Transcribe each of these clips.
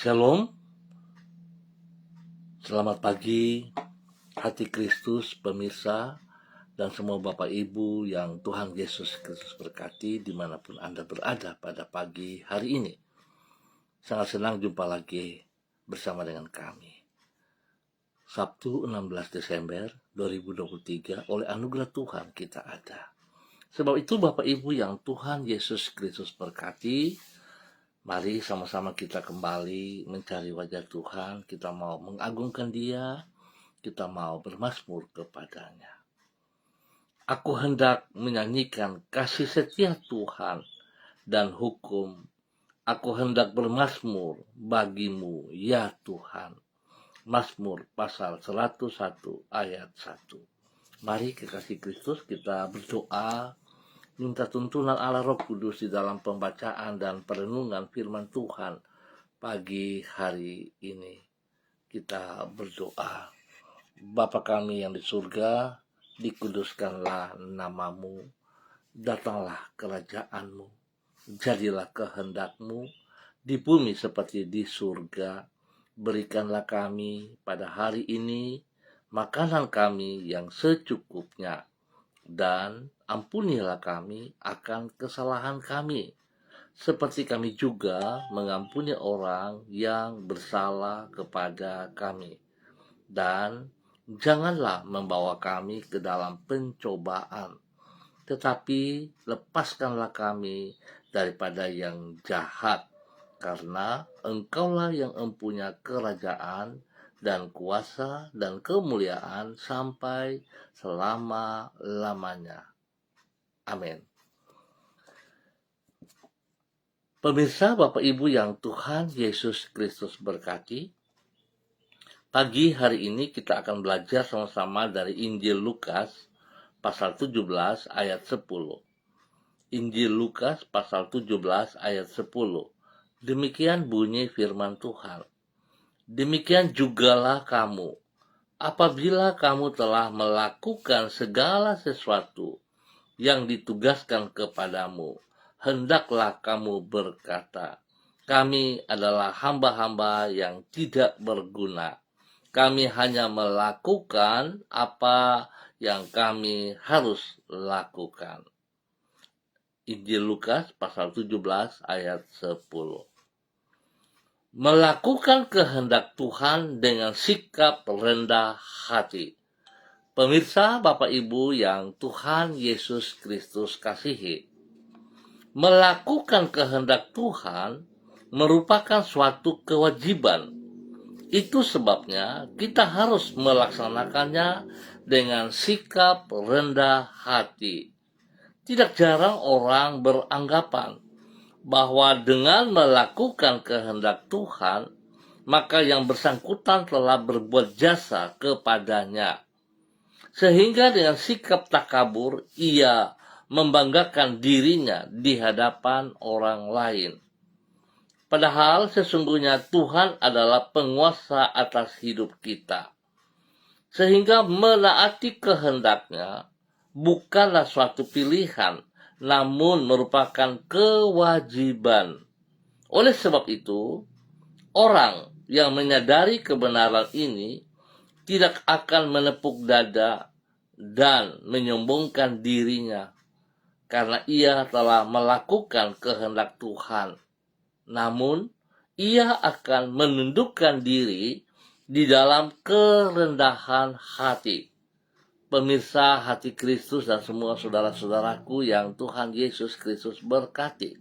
Shalom, selamat pagi, hati Kristus, pemirsa, dan semua Bapak Ibu yang Tuhan Yesus Kristus berkati dimanapun Anda berada pada pagi hari ini. Sangat senang jumpa lagi bersama dengan kami. Sabtu 16 Desember 2023, oleh anugerah Tuhan kita ada. Sebab itu Bapak Ibu yang Tuhan Yesus Kristus berkati, mari sama-sama kita kembali mencari wajah Tuhan. Kita mau mengagungkan Dia, kita mau bermazmur kepadanya. Aku hendak menyanyikan kasih setia Tuhan dan hukum. Aku hendak bermazmur bagimu ya Tuhan. Mazmur pasal 101 ayat 1. Mari kekasih Kristus kita berdoa, minta tuntunan Allah Roh Kudus di dalam pembacaan dan perenungan firman Tuhan pagi hari ini. Kita berdoa. Bapa kami yang di surga, dikuduskanlah namamu, datanglah kerajaanmu, jadilah kehendakmu di bumi seperti di surga. Berikanlah kami pada hari ini makanan kami yang secukupnya, dan ampunilah kami akan kesalahan kami, seperti kami juga mengampuni orang yang bersalah kepada kami. Dan janganlah membawa kami ke dalam pencobaan, tetapi lepaskanlah kami daripada yang jahat, karena Engkaulah yang mempunyai kerajaan dan kuasa dan kemuliaan sampai selama-lamanya. Amin. Pemirsa, Bapak Ibu yang Tuhan Yesus Kristus berkati, pagi hari ini kita akan belajar sama-sama dari Injil Lukas pasal 17 ayat 10. Injil Lukas pasal 17 ayat 10. Demikian bunyi firman Tuhan. Demikian jugalah kamu, apabila kamu telah melakukan segala sesuatu yang ditugaskan kepadamu, hendaklah kamu berkata, kami adalah hamba-hamba yang tidak berguna. Kami hanya melakukan apa yang kami harus lakukan. Injil Lukas pasal 17 ayat 10. Melakukan kehendak Tuhan dengan sikap rendah hati. Pemirsa, Bapak Ibu yang Tuhan Yesus Kristus kasihi, melakukan kehendak Tuhan merupakan suatu kewajiban. Itu sebabnya kita harus melaksanakannya dengan sikap rendah hati. Tidak jarang orang beranggapan bahwa dengan melakukan kehendak Tuhan, maka yang bersangkutan telah berbuat jasa kepadanya. Sehingga dengan sikap takabur, ia membanggakan dirinya di hadapan orang lain. Padahal sesungguhnya Tuhan adalah penguasa atas hidup kita. Sehingga menaati kehendaknya bukanlah suatu pilihan, namun merupakan kewajiban. Oleh sebab itu, orang yang menyadari kebenaran ini tidak akan menepuk dada dan menyombongkan dirinya, karena ia telah melakukan kehendak Tuhan. Namun, ia akan menundukkan diri di dalam kerendahan hati. Pemirsa hati Kristus dan semua saudara-saudaraku yang Tuhan Yesus Kristus berkati,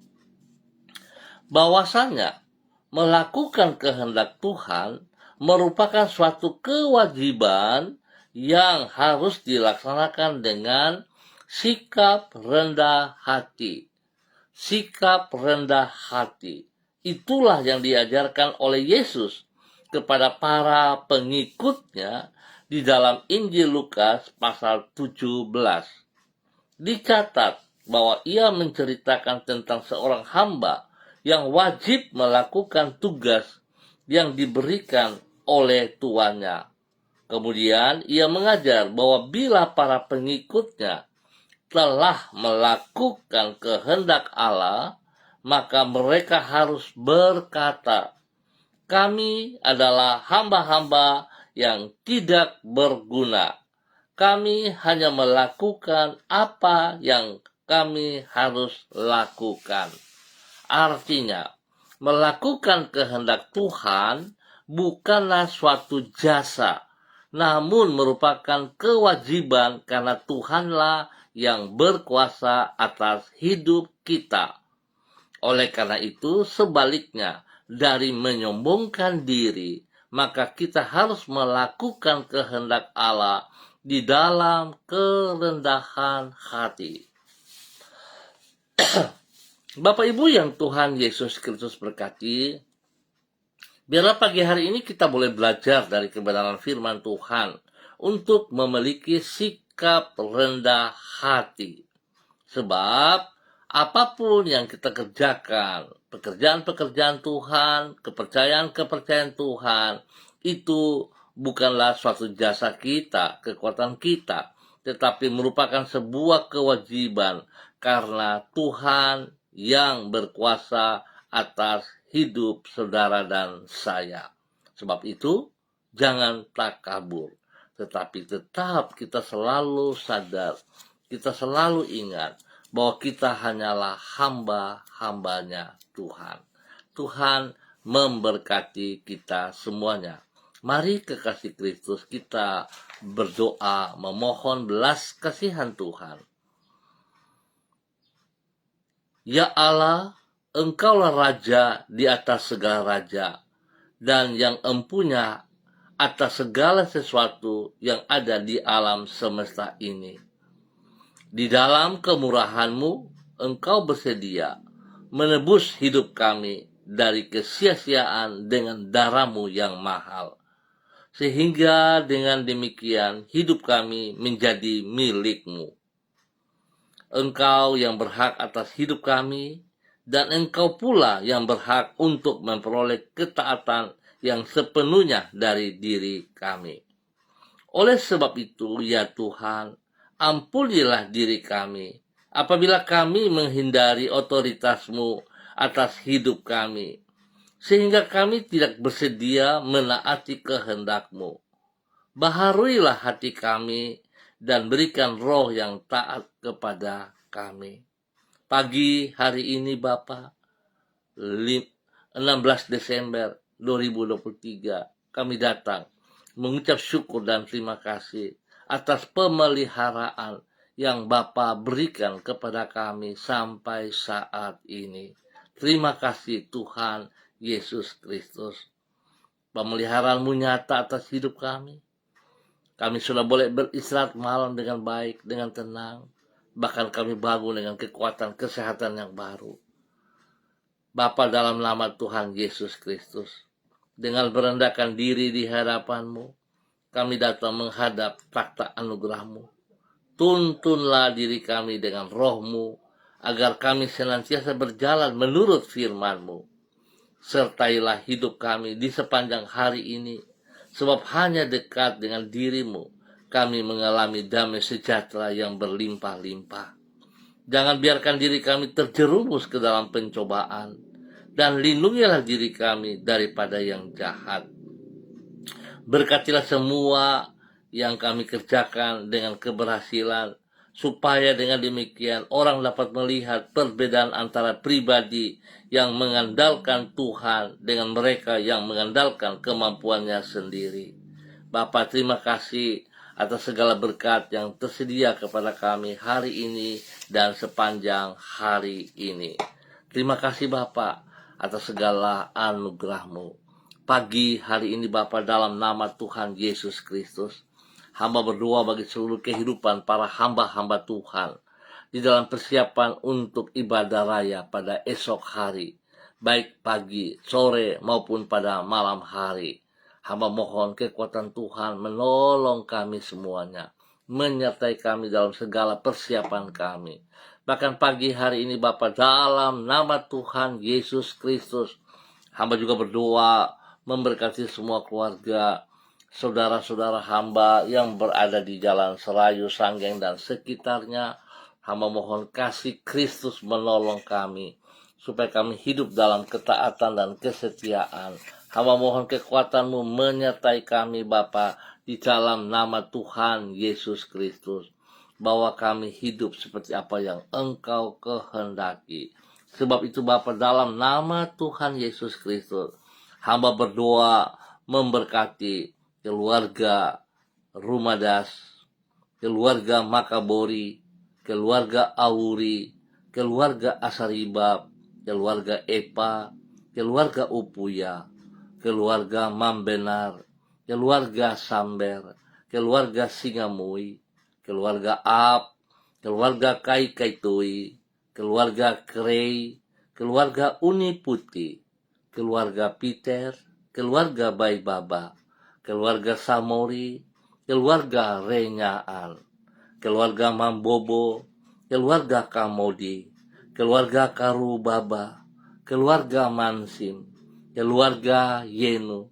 bahwasanya melakukan kehendak Tuhan merupakan suatu kewajiban yang harus dilaksanakan dengan sikap rendah hati. Sikap rendah hati. Itulah yang diajarkan oleh Yesus kepada para pengikutnya di dalam Injil Lukas pasal 17. Dicatat bahwa ia menceritakan tentang seorang hamba yang wajib melakukan tugas yang diberikan oleh tuannya. Kemudian ia mengajar bahwa bila para pengikutnya telah melakukan kehendak Allah, maka mereka harus berkata, Kami adalah hamba-hamba yang tidak berguna. Kami hanya melakukan apa yang kami harus lakukan. Artinya, melakukan kehendak Tuhan bukanlah suatu jasa, namun merupakan kewajiban karena Tuhanlah yang berkuasa atas hidup kita. Oleh karena itu, sebaliknya, dari menyombongkan diri, maka kita harus melakukan kehendak Allah di dalam kerendahan hati. Bapak Ibu yang Tuhan Yesus Kristus berkati, biarlah pagi hari ini kita boleh belajar dari kebenaran firman Tuhan untuk memiliki sikap rendah hati. Sebab apapun yang kita kerjakan, pekerjaan-pekerjaan Tuhan, kepercayaan-kepercayaan Tuhan, itu bukanlah suatu jasa kita, kekuatan kita, tetapi merupakan sebuah kewajiban karena Tuhan yang berkuasa atas hidup saudara dan saya. Sebab itu, jangan takabur, tetapi tetap kita selalu sadar, kita selalu ingat bahwa kita hanyalah hamba-hambanya Tuhan. Tuhan memberkati kita semuanya. Mari kekasih Kristus kita berdoa memohon belas kasihan Tuhan. Ya Allah, Engkaulah Raja di atas segala raja, dan yang empunya atas segala sesuatu yang ada di alam semesta ini. Di dalam kemurahan-Mu, Engkau bersedia menebus hidup kami dari kesia-siaan dengan darah-Mu yang mahal. Sehingga dengan demikian hidup kami menjadi milik-Mu. Engkau yang berhak atas hidup kami, dan Engkau pula yang berhak untuk memperoleh ketaatan yang sepenuhnya dari diri kami. Oleh sebab itu, ya Tuhan, ampunilah diri kami apabila kami menghindari otoritas-Mu atas hidup kami, sehingga kami tidak bersedia menaati kehendak-Mu. Baharuilah hati kami dan berikan roh yang taat kepada kami. Pagi hari ini Bapa, 16 Desember 2023, kami datang mengucap syukur dan terima kasih atas pemeliharaan yang Bapa berikan kepada kami sampai saat ini. Terima kasih Tuhan Yesus Kristus. Pemeliharaan-Mu nyata atas hidup kami. Kami sudah boleh beristirahat malam dengan baik, dengan tenang. Bahkan kami bangun dengan kekuatan kesehatan yang baru. Bapa, dalam nama Tuhan Yesus Kristus, dengan merendahkan diri di hadapan-Mu, kami datang menghadap takhta anugerah-Mu. Tuntunlah diri kami dengan roh-Mu, agar kami senantiasa berjalan menurut firman-Mu. Sertailah hidup kami di sepanjang hari ini, sebab hanya dekat dengan diri-Mu, kami mengalami damai sejahtera yang berlimpah-limpah. Jangan biarkan diri kami terjerumus ke dalam pencobaan, dan lindungilah diri kami daripada yang jahat. Berkatilah semua yang kami kerjakan dengan keberhasilan, supaya dengan demikian orang dapat melihat perbedaan antara pribadi yang mengandalkan Tuhan dengan mereka yang mengandalkan kemampuannya sendiri. Bapa, terima kasih atas segala berkat yang tersedia kepada kami hari ini dan sepanjang hari ini. Terima kasih Bapa atas segala anugerah-Mu. Pagi hari ini Bapa, dalam nama Tuhan Yesus Kristus, hamba berdoa bagi seluruh kehidupan para hamba-hamba Tuhan di dalam persiapan untuk ibadah raya pada esok hari, baik pagi, sore, maupun pada malam hari. Hamba mohon kekuatan Tuhan menolong kami semuanya, menyertai kami dalam segala persiapan kami. Bahkan pagi hari ini Bapa, dalam nama Tuhan Yesus Kristus, hamba juga berdoa memberkati semua keluarga, saudara-saudara hamba yang berada di Jalan Serayu, Sanggeng, dan sekitarnya. Hamba mohon kasih Kristus menolong kami, supaya kami hidup dalam ketaatan dan kesetiaan Hamba mohon kekuatan-Mu menyertai kami Bapa di dalam nama Tuhan Yesus Kristus. Bahwa kami hidup seperti apa yang Engkau kehendaki. Sebab itu Bapa, dalam nama Tuhan Yesus Kristus, hamba berdoa memberkati keluarga Rumadas, keluarga Makabori, keluarga Auri, keluarga Asaribab, keluarga Epa, keluarga Upuya, keluarga Mambenar, keluarga Samber, keluarga Singamui, keluarga Ap, keluarga Kai Kaitui, keluarga Krei, keluarga Uni Putih, keluarga Peter, keluarga Bai Baba, keluarga Samori, keluarga Renyaan, keluarga Mambobo, keluarga Kamodi, keluarga Karubaba, keluarga Mansim, keluarga Yenu,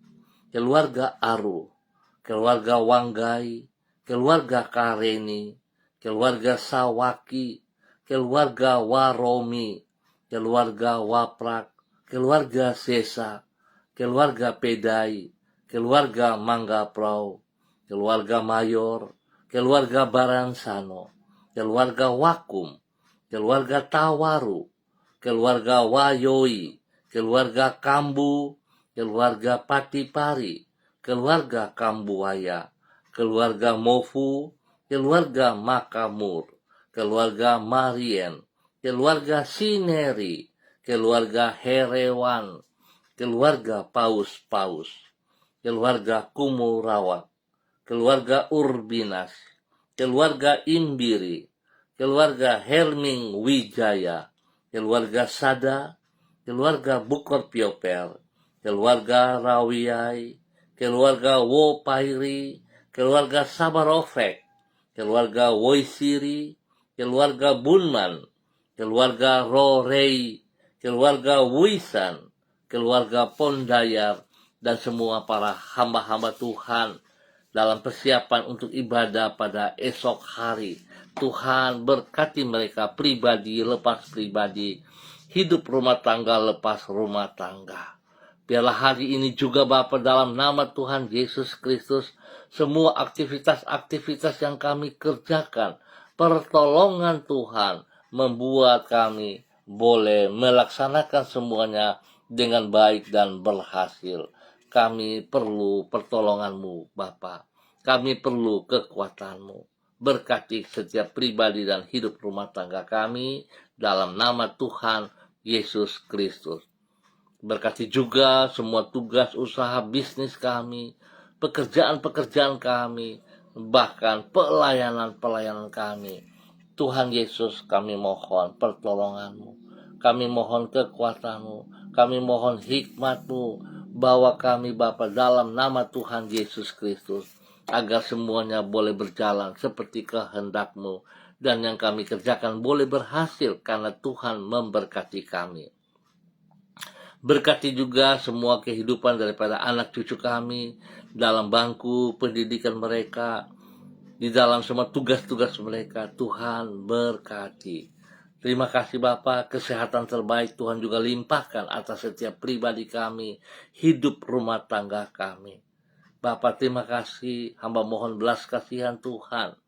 keluarga Aru, keluarga Wanggai, keluarga Kareni, keluarga Sawaki, keluarga Waromi, keluarga Waprak, keluarga Sesa, keluarga Pedai, keluarga Manggaprau, keluarga Mayor, keluarga Baransano, keluarga Wakum, keluarga Tawaru, keluarga Wayoi, keluarga Kambu, keluarga Patipari, keluarga Kambuaya, keluarga Mofu, keluarga Makamur, keluarga Marien, keluarga Sineri, keluarga Herewan, keluarga Paus-Paus, keluarga Kumurawat, keluarga Urbinas, keluarga Imbiri, keluarga Herming Wijaya, keluarga Sada, keluarga Bukor Piopel, keluarga Rawiai, keluarga Wopairi, keluarga Sabarofek, keluarga Woisiri, keluarga Bunman, keluarga Rorei, keluarga Wisan, keluarga Pondayar, dan semua para hamba-hamba Tuhan dalam persiapan untuk ibadah pada esok hari. Tuhan berkati mereka pribadi lepas pribadi, hidup rumah tangga lepas rumah tangga. Biarlah hari ini juga Bapa, dalam nama Tuhan Yesus Kristus, semua aktivitas-aktivitas yang kami kerjakan, pertolongan Tuhan membuat kami boleh melaksanakan semuanya dengan baik dan berhasil. Kami perlu pertolongan-Mu Bapa. Kami perlu kekuatan-Mu. Berkati setiap pribadi dan hidup rumah tangga kami dalam nama Tuhan Yesus Kristus. Berkati juga semua tugas usaha bisnis kami, pekerjaan-pekerjaan kami, bahkan pelayanan-pelayanan kami. Tuhan Yesus, kami mohon pertolongan-Mu, kami mohon kekuatan-Mu, kami mohon hikmat-Mu, bawa kami Bapa dalam nama Tuhan Yesus Kristus, agar semuanya boleh berjalan seperti kehendak-Mu, dan yang kami kerjakan boleh berhasil karena Tuhan memberkati kami. Berkati juga semua kehidupan daripada anak cucu kami dalam bangku pendidikan mereka, di dalam semua tugas-tugas mereka. Tuhan berkati. Terima kasih Bapa, kesehatan terbaik Tuhan juga limpahkan atas setiap pribadi kami, hidup rumah tangga kami. Bapa, terima kasih, hamba mohon belas kasihan Tuhan.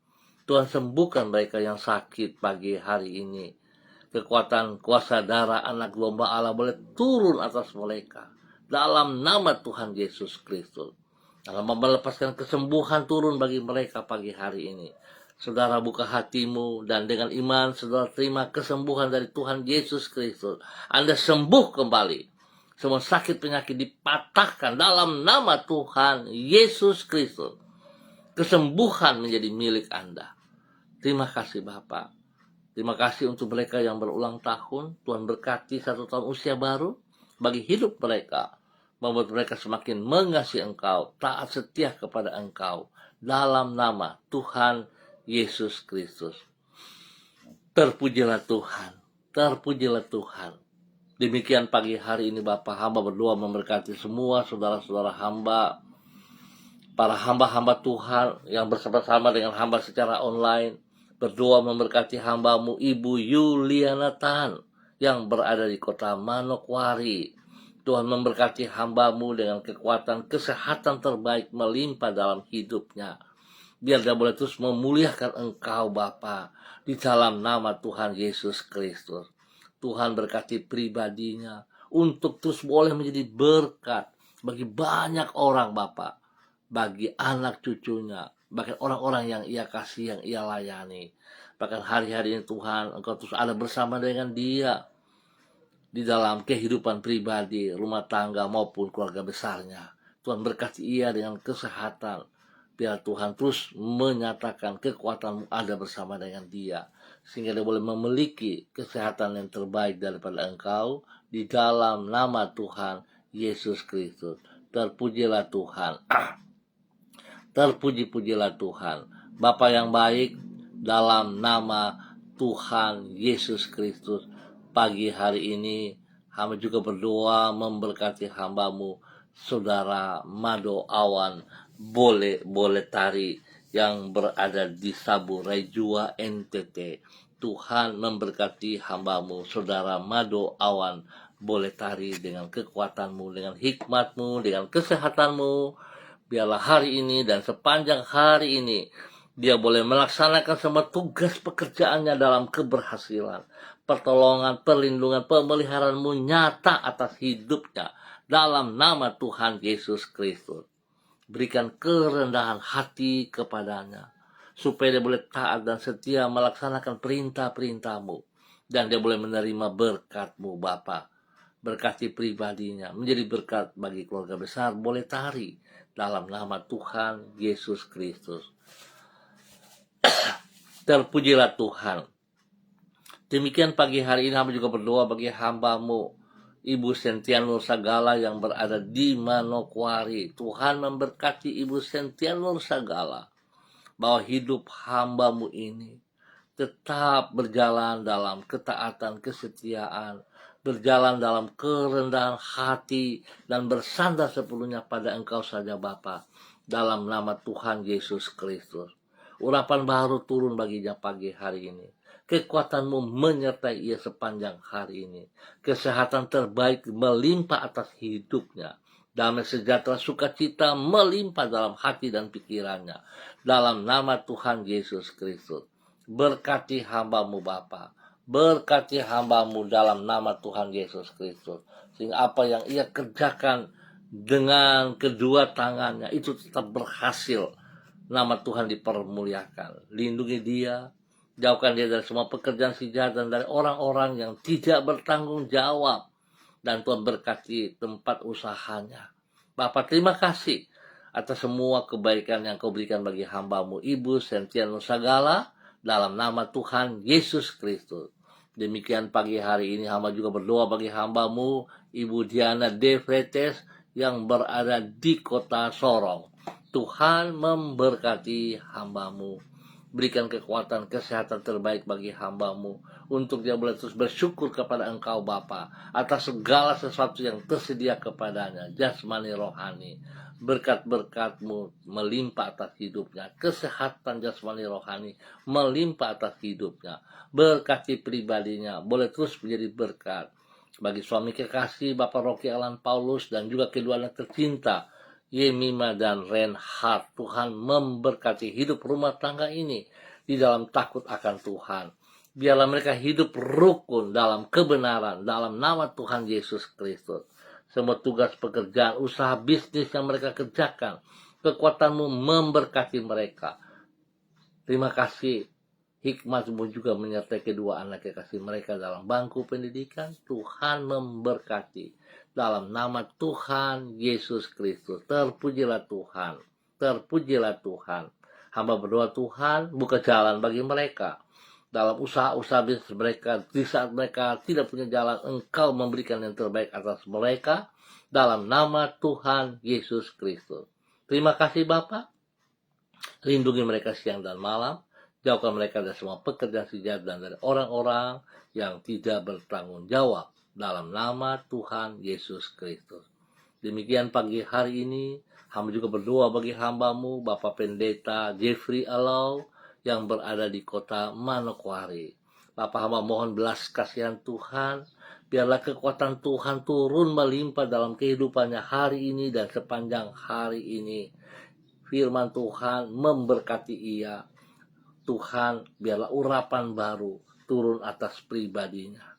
Tuhan sembuhkan mereka yang sakit pagi hari ini. Kekuatan kuasa darah anak domba Allah boleh turun atas mereka dalam nama Tuhan Yesus Kristus. Dalam melepaskan kesembuhan turun bagi mereka pagi hari ini. Saudara buka hatimu dan dengan iman saudara terima kesembuhan dari Tuhan Yesus Kristus. Anda sembuh kembali. Semua sakit penyakit dipatahkan dalam nama Tuhan Yesus Kristus. Kesembuhan menjadi milik Anda. Terima kasih Bapak. Terima kasih untuk mereka yang berulang tahun. Tuhan berkati 1 tahun usia baru bagi hidup mereka. Membuat mereka semakin mengasihi Engkau, taat setia kepada Engkau. Dalam nama Tuhan Yesus Kristus. Terpujilah Tuhan. Terpujilah Tuhan. Demikian pagi hari ini Bapak, hamba berdoa memberkati semua saudara-saudara hamba. Para hamba-hamba Tuhan yang bersama-sama dengan hamba secara online. Berdoa memberkati hamba-Mu Ibu Yuliana Tan yang berada di kota Manokwari. Tuhan memberkati hamba-Mu dengan kekuatan, kesehatan terbaik melimpah dalam hidupnya. Biar dia boleh terus memuliakan Engkau Bapa di dalam nama Tuhan Yesus Kristus. Tuhan berkati pribadinya untuk terus boleh menjadi berkat bagi banyak orang Bapa, bagi anak cucunya, bahkan orang-orang yang ia kasih, yang ia layani. Bahkan hari-hari ini Tuhan, Engkau terus ada bersama dengan dia di dalam kehidupan pribadi, rumah tangga maupun keluarga besarnya. Tuhan berkati ia dengan kesehatan. Biar Tuhan terus menyatakan kekuatan-Mu ada bersama dengan dia, sehingga dia boleh memiliki kesehatan yang terbaik daripada Engkau di dalam nama Tuhan Yesus Kristus. Terpujilah Tuhan. Terpuji-pujilah Tuhan. Bapa yang baik, dalam nama Tuhan Yesus Kristus, pagi hari ini hamba juga berdoa memberkati hamba-Mu, Saudara Mado Awan Boleh Tari yang berada di Sabu Raijua NTT. Tuhan memberkati hamba-Mu, Saudara Mado Awan Boleh Tari, dengan kekuatan-Mu, dengan hikmat-Mu, dengan kesehatan-Mu. Biarlah hari ini dan sepanjang hari ini dia boleh melaksanakan semua tugas pekerjaannya dalam keberhasilan. Pertolongan, perlindungan, pemeliharaan-Mu nyata atas hidupnya dalam nama Tuhan Yesus Kristus. Berikan kerendahan hati kepadanya, supaya dia boleh taat dan setia melaksanakan perintah-perintah-Mu, dan dia boleh menerima berkat-Mu Bapa. Berkati pribadinya, menjadi berkat bagi keluarga besar Boleh Tari dalam nama Tuhan Yesus Kristus. Terpujilah Tuhan. Demikian pagi hari ini hamba juga berdoa bagi hamba-Mu, Ibu Sentian Nur Sagala yang berada di Manokwari. Tuhan memberkati Ibu Sentian Nur Sagala, bahwa hidup hamba-Mu ini tetap berjalan dalam ketaatan, kesetiaan, berjalan dalam kerendahan hati, dan bersandar sepenuhnya pada Engkau saja Bapa, dalam nama Tuhan Yesus Kristus. Urapan baru turun baginya pagi hari ini. Kekuatan-Mu menyertai ia sepanjang hari ini. Kesehatan terbaik melimpah atas hidupnya. Damai sejahtera sukacita melimpah dalam hati dan pikirannya, dalam nama Tuhan Yesus Kristus. Berkati hamba-Mu Bapa, berkati hamba-Mu dalam nama Tuhan Yesus Kristus, sehingga apa yang ia kerjakan dengan kedua tangannya itu tetap berhasil. Nama Tuhan dipermuliakan. Lindungi dia, jauhkan dia dari semua pekerjaan si jahat dan dari orang-orang yang tidak bertanggung jawab. Dan Tuhan berkati tempat usahanya. Bapa, terima kasih atas semua kebaikan yang Kau berikan bagi hamba-Mu Ibu Sentian Nur Sagala, dalam nama Tuhan Yesus Kristus. Demikian pagi hari ini hamba juga berdoa bagi hamba-Mu Ibu Diana De Fretes yang berada di kota Sorong. Tuhan memberkati hamba-Mu, berikan kekuatan, kesehatan terbaik bagi hamba-Mu, untuk dia boleh terus bersyukur kepada Engkau Bapa atas segala sesuatu yang tersedia kepadanya, jasmani rohani. Berkat-berkat-Mu melimpah atas hidupnya, kesehatan jasmani rohani melimpah atas hidupnya. Berkati pribadinya, boleh terus menjadi berkat bagi suami kekasih Bapak Rocky Alan Paulus dan juga kedua anak tercinta Yemima dan Reinhard. Tuhan memberkati hidup rumah tangga ini di dalam takut akan Tuhan. Biarlah mereka hidup rukun dalam kebenaran, dalam nama Tuhan Yesus Kristus. Semua tugas pekerjaan, usaha bisnis yang mereka kerjakan, kekuatan-Mu memberkati mereka. Terima kasih, hikmat-Mu juga menyertai kedua anak kekasih mereka dalam bangku pendidikan. Tuhan memberkati. Dalam nama Tuhan Yesus Kristus. Terpujilah Tuhan. Terpujilah Tuhan. Hamba berdoa Tuhan buka jalan bagi mereka dalam usaha-usaha bisnis mereka. Di saat mereka tidak punya jalan, Engkau memberikan yang terbaik atas mereka. Dalam nama Tuhan Yesus Kristus. Terima kasih Bapa. Lindungi mereka siang dan malam. Jauhkan mereka dari semua pekerjaan si jahat dan dari orang-orang yang tidak bertanggung jawab. Dalam nama Tuhan Yesus Kristus. Demikian pagi hari ini, hamba juga berdoa bagi hamba-Mu, Bapak Pendeta Jeffrey Alau, yang berada di kota Manokwari. Bapak hamba mohon belas kasihan Tuhan, Biarlah kekuatan Tuhan turun melimpah dalam kehidupannya hari ini dan sepanjang hari ini. Firman Tuhan memberkati ia. Tuhan, biarlah urapan baru turun atas pribadinya.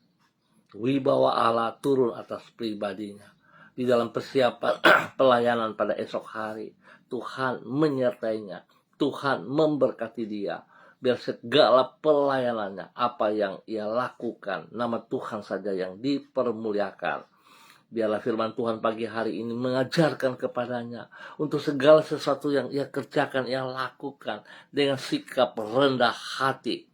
Wibawa Allah turun atas pribadinya. Di dalam persiapan pelayanan pada esok hari, Tuhan menyertainya. Tuhan memberkati dia. Biar segala pelayanannya, apa yang ia lakukan, nama Tuhan saja yang dipermuliakan. Biarlah firman Tuhan pagi hari ini mengajarkan kepadanya untuk segala sesuatu yang ia kerjakan, ia lakukan dengan sikap rendah hati.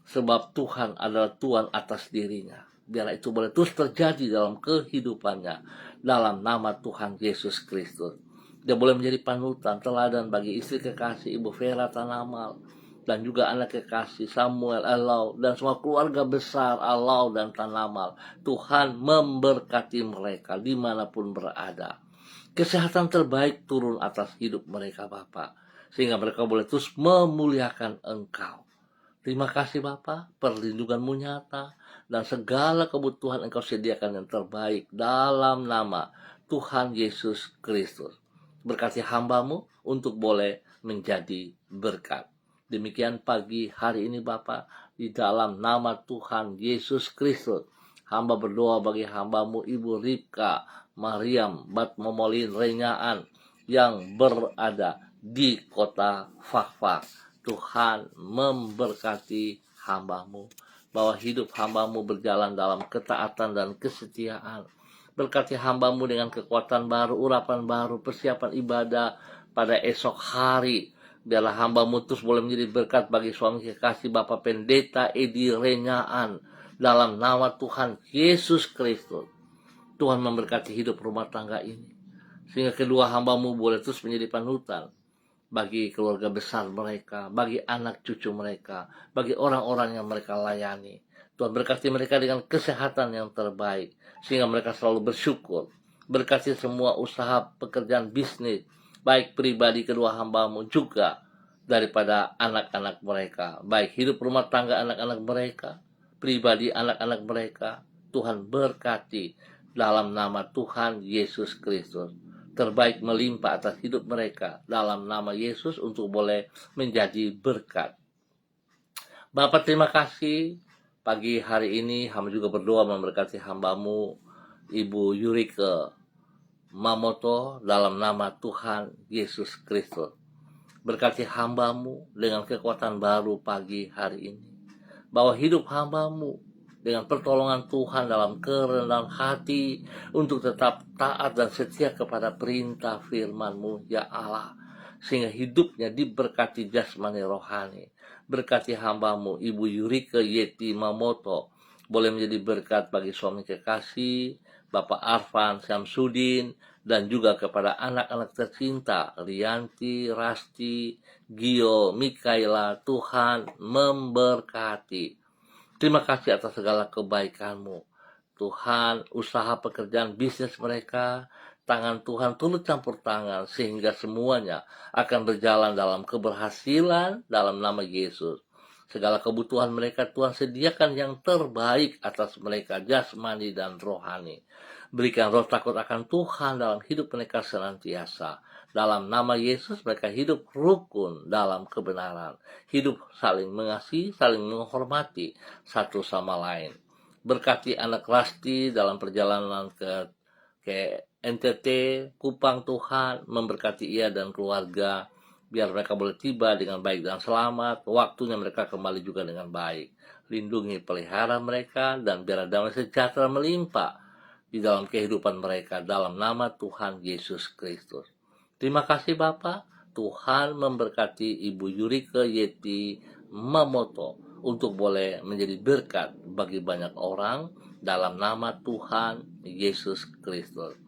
Sebab Tuhan adalah Tuhan atas dirinya. Biarlah itu boleh terus terjadi dalam kehidupannya. Dalam nama Tuhan Yesus Kristus. Dia boleh menjadi panutan, teladan bagi istri kekasih Ibu Vera Tanamal. Dan juga anak kekasih Samuel Alau. Dan semua keluarga besar Alau dan Tanamal. Tuhan memberkati mereka dimanapun berada. Kesehatan terbaik turun atas hidup mereka Bapa. Sehingga mereka boleh terus memuliakan Engkau. Terima kasih Bapa, perlindungan-Mu nyata. Dan segala kebutuhan Engkau sediakan yang terbaik dalam nama Tuhan Yesus Kristus. Berkati hamba-Mu untuk boleh menjadi berkat. Demikian pagi hari ini Bapa, di dalam nama Tuhan Yesus Kristus. Hamba berdoa bagi hamba-Mu Ibu Ripka, Mariam, Batmomolin, Renyaan yang berada di kota Fakfak. Tuhan memberkati hamba-Mu. Bahwa hidup hamba-Mu berjalan dalam ketaatan dan kesetiaan. Berkati hamba-Mu dengan kekuatan baru, urapan baru, persiapan ibadah pada esok hari. Biarlah hamba-Mu terus boleh menjadi berkat bagi suami kekasih Bapak Pendeta Edi Renyaan. Dalam nama Tuhan Yesus Kristus. Tuhan memberkati hidup rumah tangga ini. Sehingga kedua hamba-Mu boleh terus menjadi panutan bagi keluarga besar mereka, bagi anak cucu mereka, bagi orang-orang yang mereka layani. Tuhan berkati mereka dengan kesehatan yang terbaik, sehingga mereka selalu bersyukur. Berkati semua usaha pekerjaan bisnis, baik pribadi kedua hamba-Mu juga daripada anak-anak mereka, baik hidup rumah tangga anak-anak mereka, pribadi anak-anak mereka. Tuhan berkati dalam nama Tuhan Yesus Kristus. Terbaik melimpah atas hidup mereka dalam nama Yesus untuk boleh menjadi berkat. Bapak terima kasih pagi hari ini hamba juga berdoa memberkati hamba-Mu Ibu Yurike Mamoto dalam nama Tuhan Yesus Kristus. Berkati hamba-Mu dengan kekuatan baru pagi hari ini. Bahwa hidup hamba-Mu dengan pertolongan Tuhan dalam kerendahan hati untuk tetap taat dan setia kepada perintah firman-Mu, ya Allah. Sehingga hidupnya diberkati jasmani rohani. Berkati hamba-Mu, Ibu Yurike Yeti Mamoto, boleh menjadi berkat bagi suami kekasih, Bapak Arfan Syamsuddin, dan juga kepada anak-anak tercinta, Rianti, Rasti, Gio, Mikaela. Tuhan memberkati. Terima kasih atas segala kebaikan-Mu. Tuhan, usaha pekerjaan bisnis mereka, tangan Tuhan turut campur tangan sehingga semuanya akan berjalan dalam keberhasilan dalam nama Yesus. Segala kebutuhan mereka Tuhan sediakan yang terbaik atas mereka jasmani dan rohani. Berikan roh takut akan Tuhan dalam hidup mereka senantiasa. Dalam nama Yesus mereka hidup rukun dalam kebenaran. Hidup saling mengasihi, saling menghormati satu sama lain. Berkati anak Rasti dalam perjalanan ke NTT, Kupang. Tuhan memberkati ia dan keluarga. Biar mereka boleh tiba dengan baik dan selamat. Waktunya mereka kembali juga dengan baik. Lindungi pelihara mereka dan biar damai sejahtera melimpah di dalam kehidupan mereka dalam nama Tuhan Yesus Kristus. Terima kasih Bapak. Tuhan memberkati Ibu Yurike Yeti Mamoto untuk boleh menjadi berkat bagi banyak orang dalam nama Tuhan Yesus Kristus.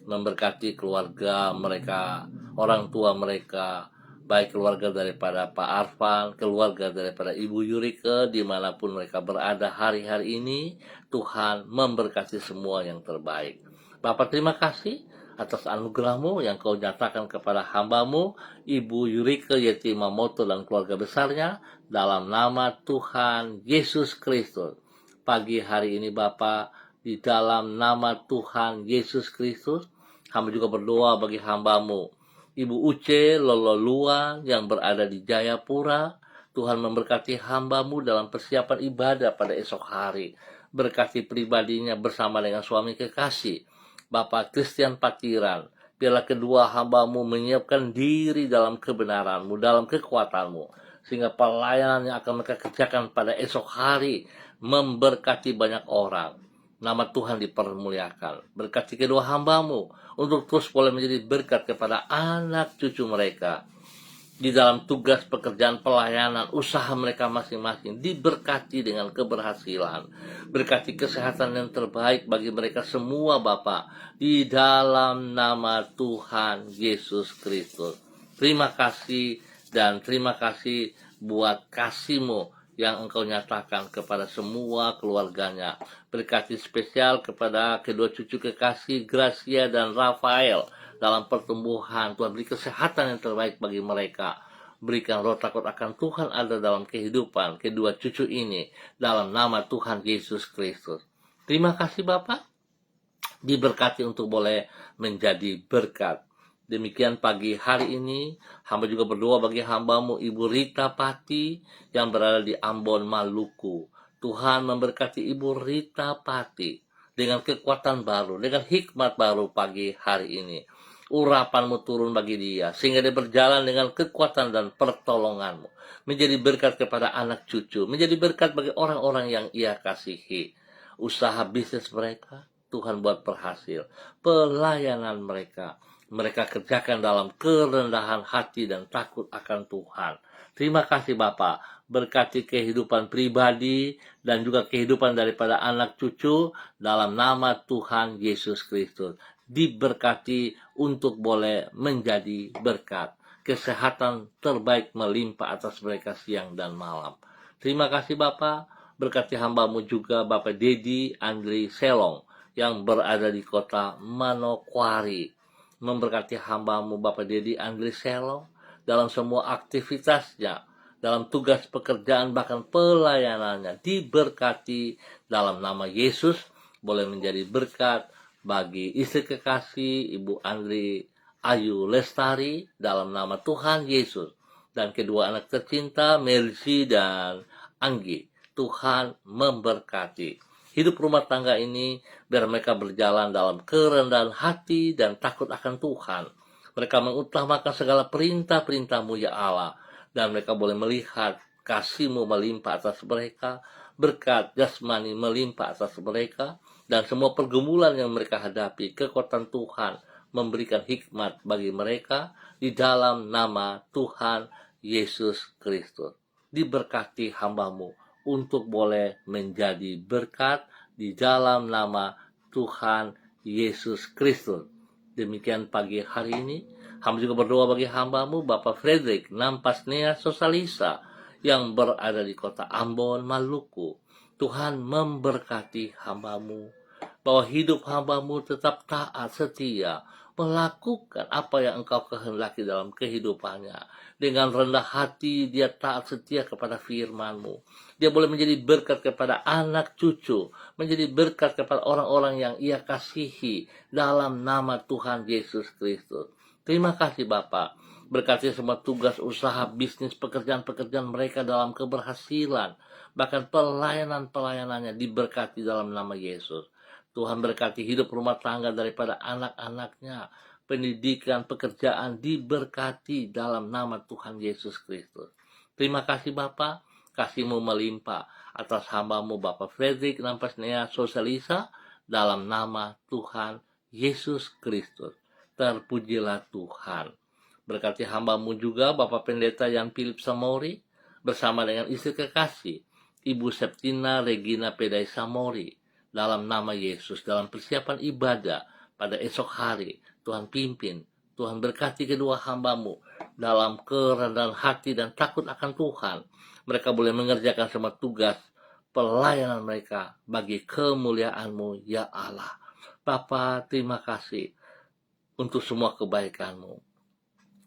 Memberkati keluarga mereka, orang tua mereka, baik keluarga daripada Pak Arfan, keluarga daripada Ibu Yurike, dimanapun mereka berada hari-hari ini. Tuhan memberkati semua yang terbaik. Bapak terima kasih atas anugerah-Mu yang Kau nyatakan kepada hamba-Mu Ibu Yurike Yeti Mamoto dan keluarga besarnya dalam nama Tuhan Yesus Kristus. Pagi hari ini Bapak, di dalam nama Tuhan Yesus Kristus. Hamba juga berdoa bagi hamba-Mu Ibu Uce Lololuan yang berada di Jayapura. Tuhan memberkati hamba-Mu dalam persiapan ibadah pada esok hari. Berkati pribadinya bersama dengan suami kekasih Bapak Christian Patiran. Biarlah kedua hamba-Mu menyiapkan diri dalam kebenaran-Mu, dalam kekuatan-Mu, sehingga pelayanan yang akan mereka kerjakan pada esok hari memberkati banyak orang. Nama Tuhan dipermuliakan. Berkati kedua hamba-Mu untuk terus boleh menjadi berkat kepada anak cucu mereka di dalam tugas pekerjaan pelayanan usaha mereka masing-masing. Diberkati dengan keberhasilan. Berkati kesehatan yang terbaik bagi mereka semua Bapa, di dalam nama Tuhan Yesus Kristus. Terima kasih dan terima kasih buat kasih-Mu yang Engkau nyatakan kepada semua keluarganya. Berkati spesial kepada kedua cucu kekasih Gracia dan Rafael dalam pertumbuhan. Tuhan beri kesehatan yang terbaik bagi mereka. Berikan roh takut akan Tuhan ada dalam kehidupan kedua cucu ini, dalam nama Tuhan Yesus Kristus. Terima kasih Bapak, diberkati untuk boleh menjadi berkat. Demikian pagi hari ini, hamba juga berdoa bagi hamba-Mu Ibu Rita Pati yang berada di Ambon, Maluku. Tuhan memberkati Ibu Rita Pati dengan kekuatan baru, dengan hikmat baru pagi hari ini. Urapan-Mu turun bagi dia, sehingga dia berjalan dengan kekuatan dan pertolongan-Mu. Menjadi berkat kepada anak cucu, menjadi berkat bagi orang-orang yang ia kasihi. Usaha bisnis mereka, Tuhan buat berhasil. Pelayanan mereka kerjakan dalam kerendahan hati dan takut akan Tuhan. Terima kasih Bapak, berkati kehidupan pribadi dan juga kehidupan daripada anak cucu dalam nama Tuhan Yesus Kristus. Diberkati untuk boleh menjadi berkat. Kesehatan terbaik melimpah atas mereka siang dan malam. Terima kasih Bapak, berkati hamba-Mu juga Bapak Dedi Andri Selong yang berada di kota Manokwari. Memberkati hamba-Mu Bapak Dedi Andri Selong dalam semua aktivitasnya, dalam tugas pekerjaan bahkan pelayanannya. Diberkati dalam nama Yesus, boleh menjadi berkat bagi istri kekasih Ibu Andri Ayu Lestari dalam nama Tuhan Yesus, dan kedua anak tercinta Mercy dan Anggi. Tuhan memberkati hidup rumah tangga ini, biar mereka berjalan dalam kerendahan hati dan takut akan Tuhan. Mereka mengutamakan segala perintah-perintah-Mu ya Allah, dan mereka boleh melihat kasih-Mu melimpah atas mereka, berkat jasmani melimpah atas mereka, dan semua pergumulan yang mereka hadapi, kekuatan Tuhan memberikan hikmat bagi mereka di dalam nama Tuhan Yesus Kristus. Diberkati hamba-Mu untuk boleh menjadi berkat di dalam nama Tuhan Yesus Kristus. Demikian pagi hari ini, hamba juga berdoa bagi hamba-Mu Bapak Frederick Nampasnea Sosalisa yang berada di kota Ambon, Maluku. Tuhan memberkati hamba-Mu, bahwa hidup hamba-Mu tetap taat setia, melakukan apa yang Engkau kehendaki dalam kehidupannya. Dengan rendah hati dia taat setia kepada firman-Mu. Dia boleh menjadi berkat kepada anak cucu, menjadi berkat kepada orang-orang yang ia kasihi dalam nama Tuhan Yesus Kristus. Terima kasih Bapak, berkati semua tugas usaha, bisnis, pekerjaan-pekerjaan mereka dalam keberhasilan, bahkan pelayanan-pelayanannya diberkati dalam nama Yesus. Tuhan berkati hidup rumah tangga daripada anak-anaknya, pendidikan, pekerjaan diberkati dalam nama Tuhan Yesus Kristus. Terima kasih Bapak, kasih-Mu melimpah atas hamba-Mu Bapak Frederick Nampasnea Sosalisa dalam nama Tuhan Yesus Kristus. Terpujilah Tuhan. Berkati hamba-Mu juga Bapak Pendeta Yan Philip Samori bersama dengan istri kekasih Ibu Septina Regina Pedai Samori dalam nama Yesus, dalam persiapan ibadah pada esok hari. Tuhan pimpin, Tuhan berkati kedua hamba-Mu dalam kerendahan hati dan takut akan Tuhan. Mereka boleh mengerjakan semua tugas pelayanan mereka bagi kemuliaan-Mu ya Allah. Bapa, terima kasih untuk semua kebaikan-Mu.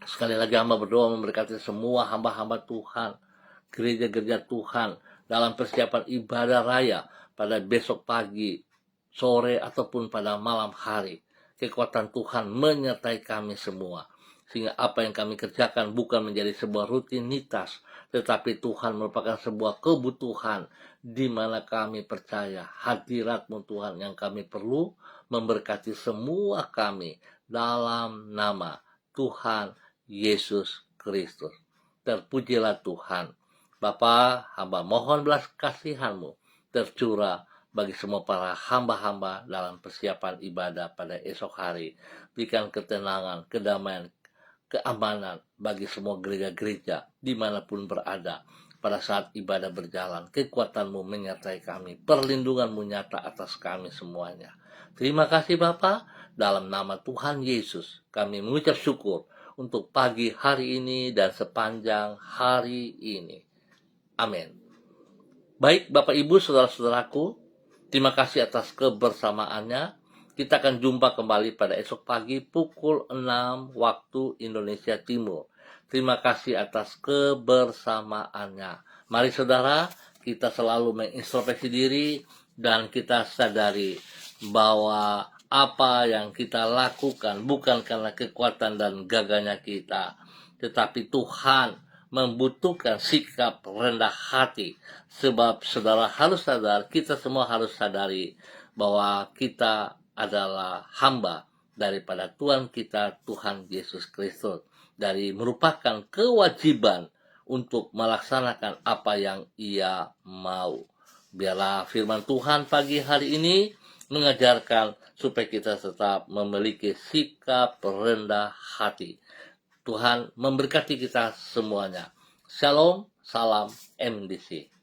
Sekali lagi hamba berdoa memberkati semua hamba-hamba Tuhan, gereja-gereja Tuhan dalam persiapan ibadah raya pada besok pagi sore, ataupun pada malam hari. Kekuatan Tuhan menyertai kami semua. Sehingga apa yang kami kerjakan bukan menjadi sebuah rutinitas, tetapi Tuhan merupakan sebuah kebutuhan di mana kami percaya hadirat-Mu Tuhan yang kami perlu memberkati semua kami dalam nama Tuhan Yesus Kristus. Terpujilah Tuhan. Bapa, hamba mohon belas kasihan-Mu tercurah bagi semua para hamba-hamba dalam persiapan ibadah pada esok hari. Berikan ketenangan, kedamaian, keamanan bagi semua gereja-gereja dimanapun berada pada saat ibadah berjalan. Kekuatan-Mu menyertai kami, perlindungan-Mu nyata atas kami semuanya. Terima kasih Bapa, dalam nama Tuhan Yesus kami mengucap syukur untuk pagi hari ini dan sepanjang hari ini. Amin. Baik Bapak Ibu saudara-saudaraku, terima kasih atas kebersamaannya. Kita akan jumpa kembali pada esok pagi pukul 6 waktu Indonesia Timur. Terima kasih atas kebersamaannya. Mari saudara, kita selalu mengintrospeksi diri dan kita sadari bahwa apa yang kita lakukan bukan karena kekuatan dan gagahnya kita, tetapi Tuhan membutuhkan sikap rendah hati. Sebab saudara harus sadar, kita semua harus sadari bahwa kita adalah hamba daripada Tuhan kita, Tuhan Yesus Kristus. Dari merupakan kewajiban untuk melaksanakan apa yang Ia mau. Biarlah firman Tuhan pagi hari ini mengajarkan supaya kita tetap memiliki sikap rendah hati. Tuhan memberkati kita semuanya. Shalom, salam MDC.